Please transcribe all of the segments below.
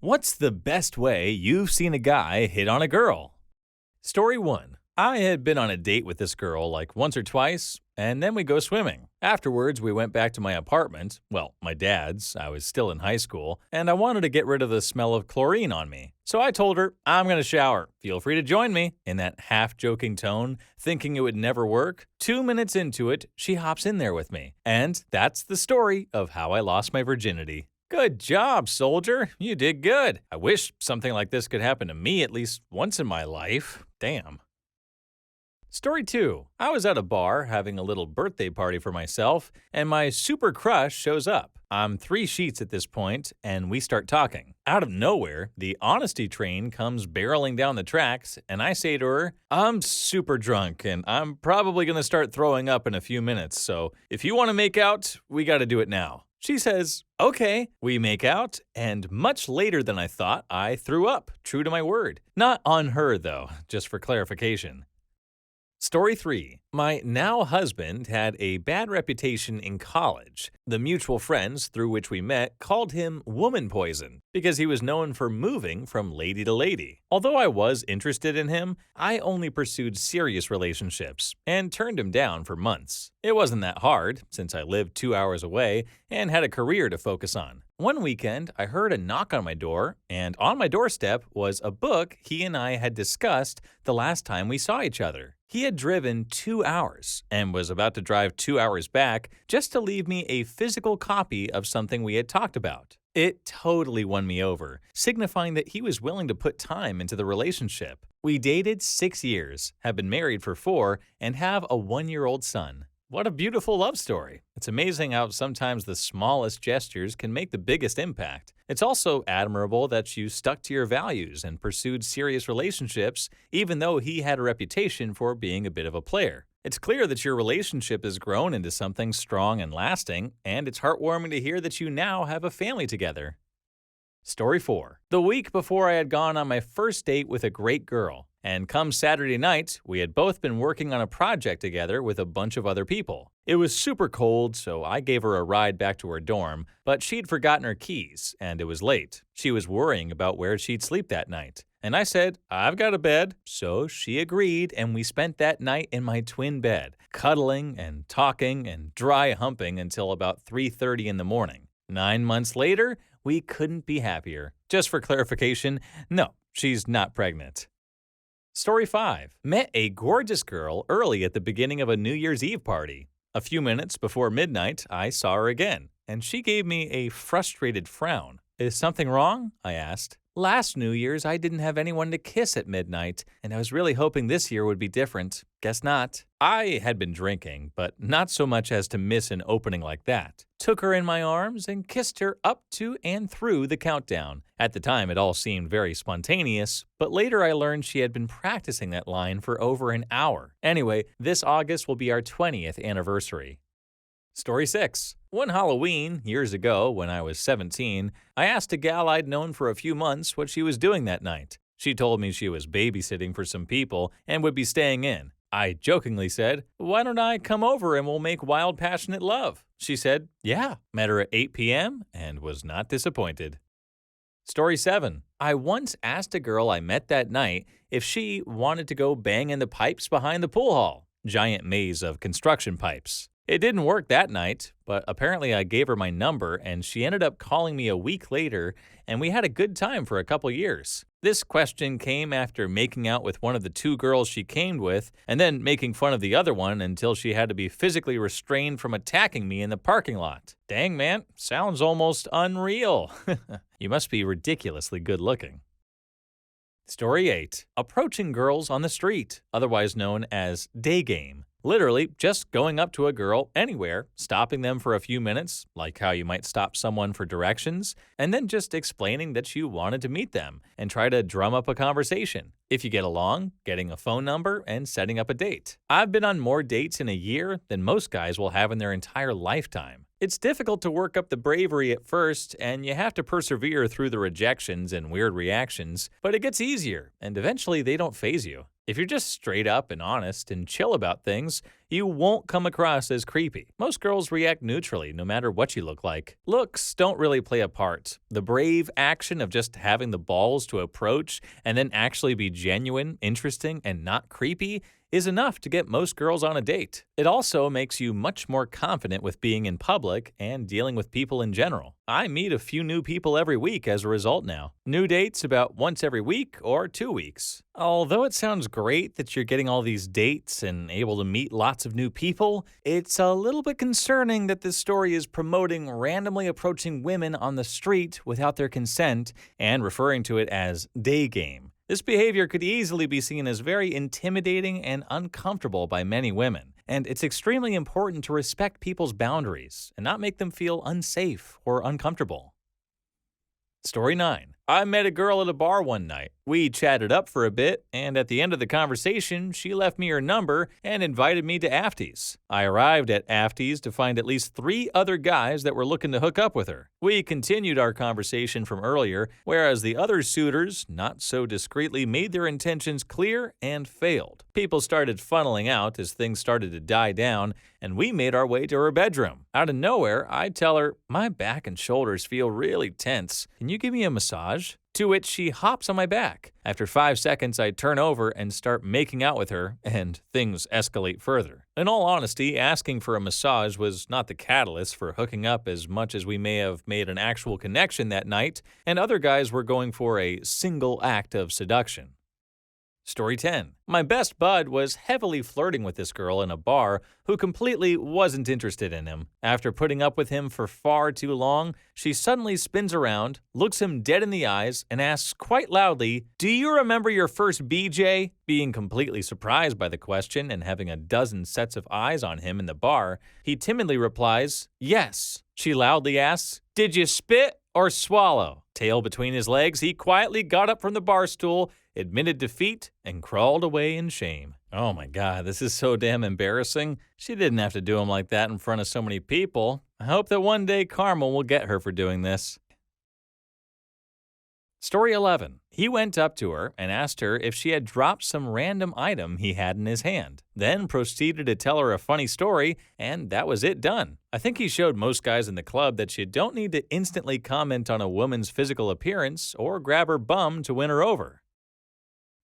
What's the best way you've seen a guy hit on a girl? Story 1. I had been on a date with this girl like once or twice, and then we go swimming. Afterwards, we went back to my apartment, well, my dad's, I was still in high school, and I wanted to get rid of the smell of chlorine on me. So I told her, I'm going to shower. Feel free to join me, in that half-joking tone, thinking it would never work. 2 minutes into it, she hops in there with me. And that's the story of how I lost my virginity. Good job, soldier. You did good. I wish something like this could happen to me at least once in my life. Damn. Story 2. I was at a bar having a little birthday party for myself, and my super crush shows up. I'm 3 sheets at this point, and we start talking. Out of nowhere, the honesty train comes barreling down the tracks, and I say to her, I'm super drunk, and I'm probably going to start throwing up in a few minutes, so if you want to make out, we got to do it now. She says, okay, we make out, and much later than I thought, I threw up, true to my word. Not on her, though, just for clarification. Story 3. My now husband had a bad reputation in college. The mutual friends through which we met called him woman poison because he was known for moving from lady to lady. Although I was interested in him, I only pursued serious relationships and turned him down for months. It wasn't that hard since I lived 2 hours away and had a career to focus on. One weekend, I heard a knock on my door, and on my doorstep was a book he and I had discussed the last time we saw each other. He had driven 2 hours and was about to drive 2 hours back just to leave me a physical copy of something we had talked about. It totally won me over, signifying that he was willing to put time into the relationship. We dated 6 years, have been married for 4, and have a 1-year-old son. What a beautiful love story. It's amazing how sometimes the smallest gestures can make the biggest impact. It's also admirable that you stuck to your values and pursued serious relationships, even though he had a reputation for being a bit of a player. It's clear that your relationship has grown into something strong and lasting, and it's heartwarming to hear that you now have a family together. Story 4. The week before I had gone on my first date with a great girl, and come Saturday night, we had both been working on a project together with a bunch of other people. It was super cold, so I gave her a ride back to her dorm, but she'd forgotten her keys, and it was late. She was worrying about where she'd sleep that night. And I said, I've got a bed. So she agreed, and we spent that night in my twin bed, cuddling and talking and dry humping until about 3:30 in the morning. 9 months later, we couldn't be happier. Just for clarification, no, she's not pregnant. Story 5. Met a gorgeous girl early at the beginning of a New Year's Eve party. A few minutes before midnight, I saw her again, and she gave me a frustrated frown. Is something wrong? I asked. Last New Year's, I didn't have anyone to kiss at midnight, and I was really hoping this year would be different. Guess not. I had been drinking, but not so much as to miss an opening like that. Took her in my arms and kissed her up to and through the countdown. At the time, it all seemed very spontaneous, but later I learned she had been practicing that line for over an hour. Anyway, this August will be our 20th anniversary. Story 6. One Halloween, years ago, when I was 17, I asked a gal I'd known for a few months what she was doing that night. She told me she was babysitting for some people and would be staying in. I jokingly said, why don't I come over and we'll make wild, passionate love? She said, yeah. Met her at 8 p.m. and was not disappointed. Story 7. I once asked a girl I met that night if she wanted to go bang in the pipes behind the pool hall. Giant maze of construction pipes. It didn't work that night, but apparently I gave her my number and she ended up calling me a week later, and we had a good time for a couple years. This question came after making out with one of the 2 girls she came with and then making fun of the other one until she had to be physically restrained from attacking me in the parking lot. Dang, man, sounds almost unreal. You must be ridiculously good looking. Story 8. Approaching girls on the street, otherwise known as day game. Literally, just going up to a girl anywhere, stopping them for a few minutes, like how you might stop someone for directions, and then just explaining that you wanted to meet them and try to drum up a conversation. If you get along, getting a phone number and setting up a date. I've been on more dates in a year than most guys will have in their entire lifetime. It's difficult to work up the bravery at first, and you have to persevere through the rejections and weird reactions, but it gets easier, and eventually they don't faze you. If you're just straight up and honest and chill about things, you won't come across as creepy. Most girls react neutrally no matter what you look like. Looks don't really play a part. The brave action of just having the balls to approach and then actually be genuine, interesting, and not creepy is enough to get most girls on a date. It also makes you much more confident with being in public and dealing with people in general. I meet a few new people every week as a result now. New dates about once every week or 2 weeks. Although it sounds great that you're getting all these dates and able to meet lots of new people, it's a little bit concerning that this story is promoting randomly approaching women on the street without their consent and referring to it as day game. This behavior could easily be seen as very intimidating and uncomfortable by many women, and it's extremely important to respect people's boundaries and not make them feel unsafe or uncomfortable. Story 9. I met a girl at a bar one night. We chatted up for a bit, and at the end of the conversation, she left me her number and invited me to Afties. I arrived at Afties to find at least 3 other guys that were looking to hook up with her. We continued our conversation from earlier, whereas the other suitors, not so discreetly, made their intentions clear and failed. People started funneling out as things started to die down, and we made our way to her bedroom. Out of nowhere, I tell her, "My back and shoulders feel really tense. Can you give me a massage?" To which she hops on my back. After 5 seconds, I turn over and start making out with her, and things escalate further. In all honesty, asking for a massage was not the catalyst for hooking up as much as we may have made an actual connection that night, and other guys were going for a single act of seduction. Story 10. My best bud was heavily flirting with this girl in a bar who completely wasn't interested in him. After putting up with him for far too long, she suddenly spins around, looks him dead in the eyes, and asks quite loudly, "Do you remember your first BJ?" Being completely surprised by the question and having a dozen sets of eyes on him in the bar, he timidly replies, "Yes." She loudly asks, "Did you spit or swallow?" Tail between his legs, he quietly got up from the bar stool, admitted defeat, and crawled away in shame. Oh my god, this is so damn embarrassing. She didn't have to do him like that in front of so many people. I hope that one day karma will get her for doing this. Story 11. He went up to her and asked her if she had dropped some random item he had in his hand, then proceeded to tell her a funny story, and that was it done. I think he showed most guys in the club that you don't need to instantly comment on a woman's physical appearance or grab her bum to win her over.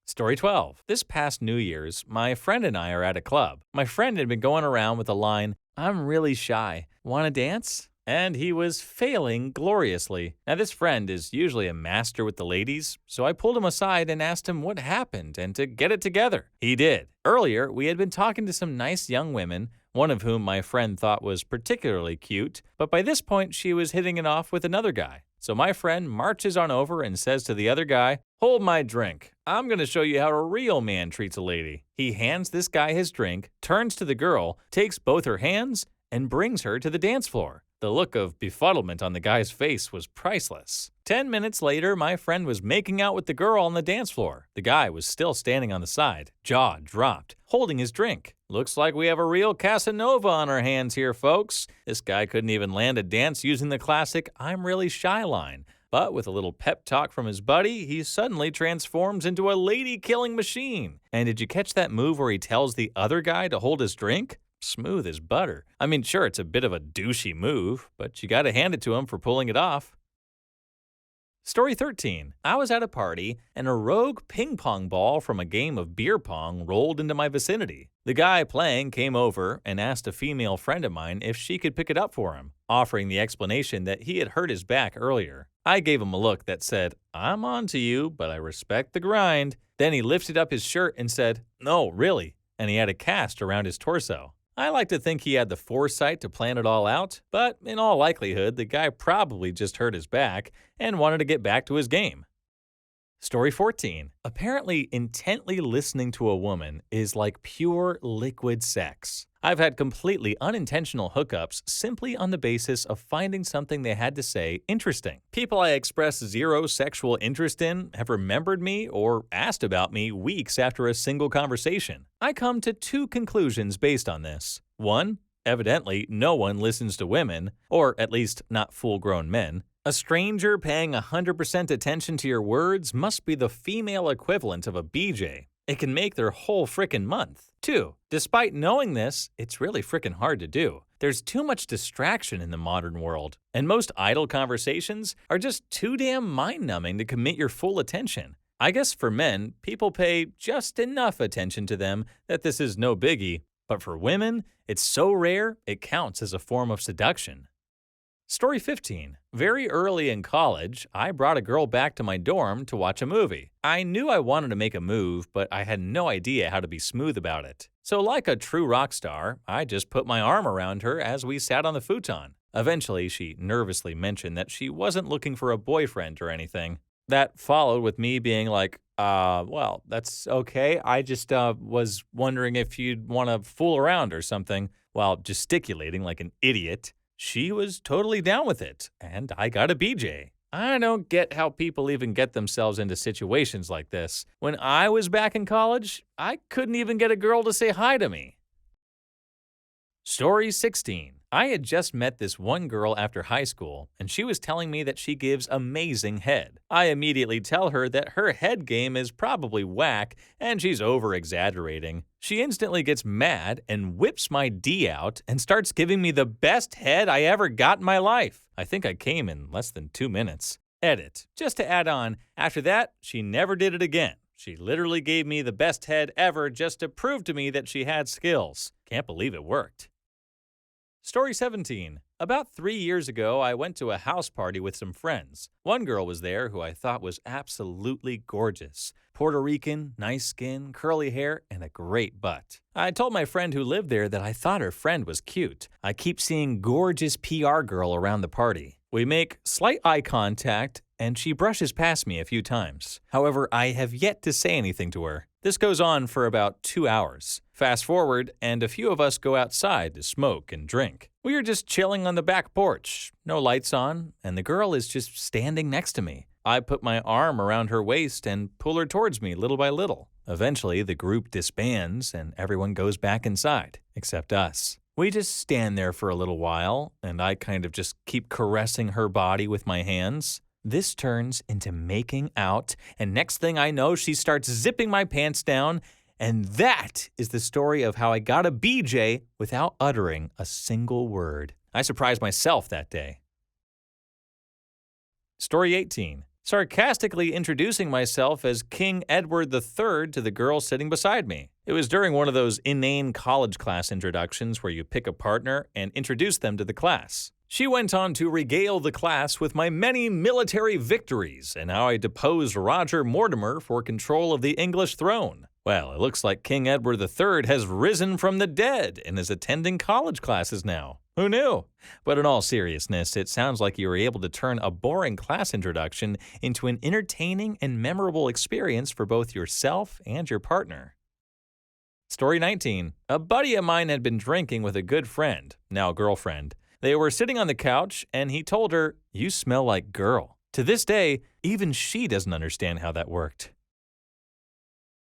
Story 12. This past New Year's, my friend and I are at a club. My friend had been going around with the line, "I'm really shy. Want to dance?" And he was failing gloriously. Now, this friend is usually a master with the ladies, so I pulled him aside and asked him what happened and to get it together. He did. Earlier, we had been talking to some nice young women, one of whom my friend thought was particularly cute, but by this point she was hitting it off with another guy. So my friend marches on over and says to the other guy, "Hold my drink. I'm going to show you how a real man treats a lady." He hands this guy his drink, turns to the girl, takes both her hands, and brings her to the dance floor. The look of befuddlement on the guy's face was priceless. 10 minutes later, my friend was making out with the girl on the dance floor. The guy was still standing on the side, jaw dropped, holding his drink. Looks like we have a real Casanova on our hands here, folks. This guy couldn't even land a dance using the classic "I'm really shy" line. But with a little pep talk from his buddy, he suddenly transforms into a lady-killing machine. And did you catch that move where he tells the other guy to hold his drink? Smooth as butter. I mean, sure, it's a bit of a douchey move, but you gotta hand it to him for pulling it off. Story 13. I was at a party, and a rogue ping pong ball from a game of beer pong rolled into my vicinity. The guy playing came over and asked a female friend of mine if she could pick it up for him, offering the explanation that he had hurt his back earlier. I gave him a look that said, "I'm on to you, but I respect the grind." Then he lifted up his shirt and said, "No, really," and he had a cast around his torso. I like to think he had the foresight to plan it all out, but in all likelihood, the guy probably just hurt his back and wanted to get back to his game. Story 14. Apparently, intently listening to a woman is like pure liquid sex. I've had completely unintentional hookups simply on the basis of finding something they had to say interesting. People I express zero sexual interest in have remembered me or asked about me weeks after a single conversation. I come to 2 conclusions based on this. 1. Evidently, no one listens to women, or at least not full-grown men. A stranger paying 100% attention to your words must be the female equivalent of a BJ. It can make their whole frickin' month. 2. Despite knowing this, it's really frickin' hard to do. There's too much distraction in the modern world, and most idle conversations are just too damn mind-numbing to commit your full attention. I guess for men, people pay just enough attention to them that this is no biggie, but for women, it's so rare it counts as a form of seduction. Story 15. Very early in college, I brought a girl back to my dorm to watch a movie. I knew I wanted to make a move, but I had no idea how to be smooth about it. So like a true rock star, I just put my arm around her as we sat on the futon. Eventually, she nervously mentioned that she wasn't looking for a boyfriend or anything. That followed with me being like, well, that's okay. I just was wondering if you'd want to fool around or something, while gesticulating like an idiot. She was totally down with it, and I got a BJ. I don't get how people even get themselves into situations like this. When I was back in college, I couldn't even get a girl to say hi to me. Story 16. I had just met this one girl after high school, and she was telling me that she gives amazing head. I immediately tell her that her head game is probably whack and she's over-exaggerating. She instantly gets mad and whips my D out and starts giving me the best head I ever got in my life. I think I came in less than 2 minutes. Edit. Just to add on, after that, she never did it again. She literally gave me the best head ever just to prove to me that she had skills. Can't believe it worked. Story 17. About 3 years ago, I went to a house party with some friends. One girl was there who I thought was absolutely gorgeous. Puerto Rican, nice skin, curly hair, and a great butt. I told my friend who lived there that I thought her friend was cute. I keep seeing gorgeous PR girl around the party. We make slight eye contact, and she brushes past me a few times. However, I have yet to say anything to her. This goes on for about 2 hours. Fast forward, and a few of us go outside to smoke and drink. We are just chilling on the back porch, no lights on, and the girl is just standing next to me. I put my arm around her waist and pull her towards me little by little. Eventually, the group disbands and everyone goes back inside, except us. We just stand there for a little while, and I kind of just keep caressing her body with my hands. This turns into making out, and next thing I know, she starts zipping my pants down, and that is the story of how I got a BJ without uttering a single word. I surprised myself that day. Story 18. Sarcastically introducing myself as King Edward III to the girl sitting beside me. It was during one of those inane college class introductions where you pick a partner and introduce them to the class. She went on to regale the class with my many military victories and how I deposed Roger Mortimer for control of the English throne. Well, it looks like King Edward III has risen from the dead and is attending college classes now. Who knew? But in all seriousness, it sounds like you were able to turn a boring class introduction into an entertaining and memorable experience for both yourself and your partner. Story 19. A buddy of mine had been drinking with a good friend, now girlfriend. They were sitting on the couch, and he told her, "You smell like girl." To this day, even she doesn't understand how that worked.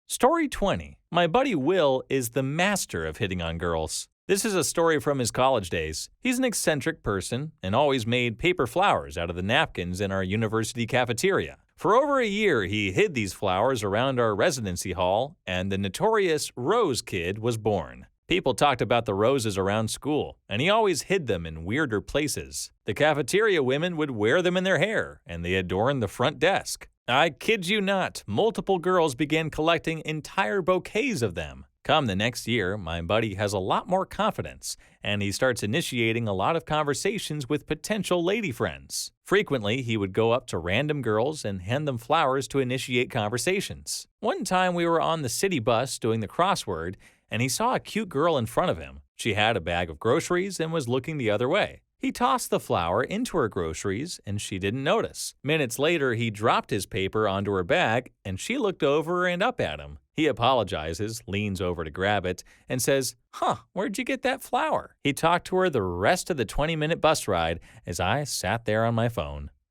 Story 20. My buddy Will is the master of hitting on girls. This is a story from his college days. He's an eccentric person and always made paper flowers out of the napkins in our university cafeteria. For over a year, he hid these flowers around our residency hall, and the notorious Rose Kid was born. People talked about the roses around school, and he always hid them in weirder places. The cafeteria women would wear them in their hair, and they adorned the front desk. I kid you not, multiple girls began collecting entire bouquets of them. Come the next year, my buddy has a lot more confidence, and he starts initiating a lot of conversations with potential lady friends. Frequently, he would go up to random girls and hand them flowers to initiate conversations. One time we were on the city bus doing the crossword, and he saw a cute girl in front of him. She had a bag of groceries and was looking the other way. He tossed the flower into her groceries, and she didn't notice. Minutes later, he dropped his paper onto her bag, and she looked over and up at him. He apologizes, leans over to grab it, and says, "Where'd you get that flower?" He talked to her the rest of the 20-minute bus ride as I sat there on my phone.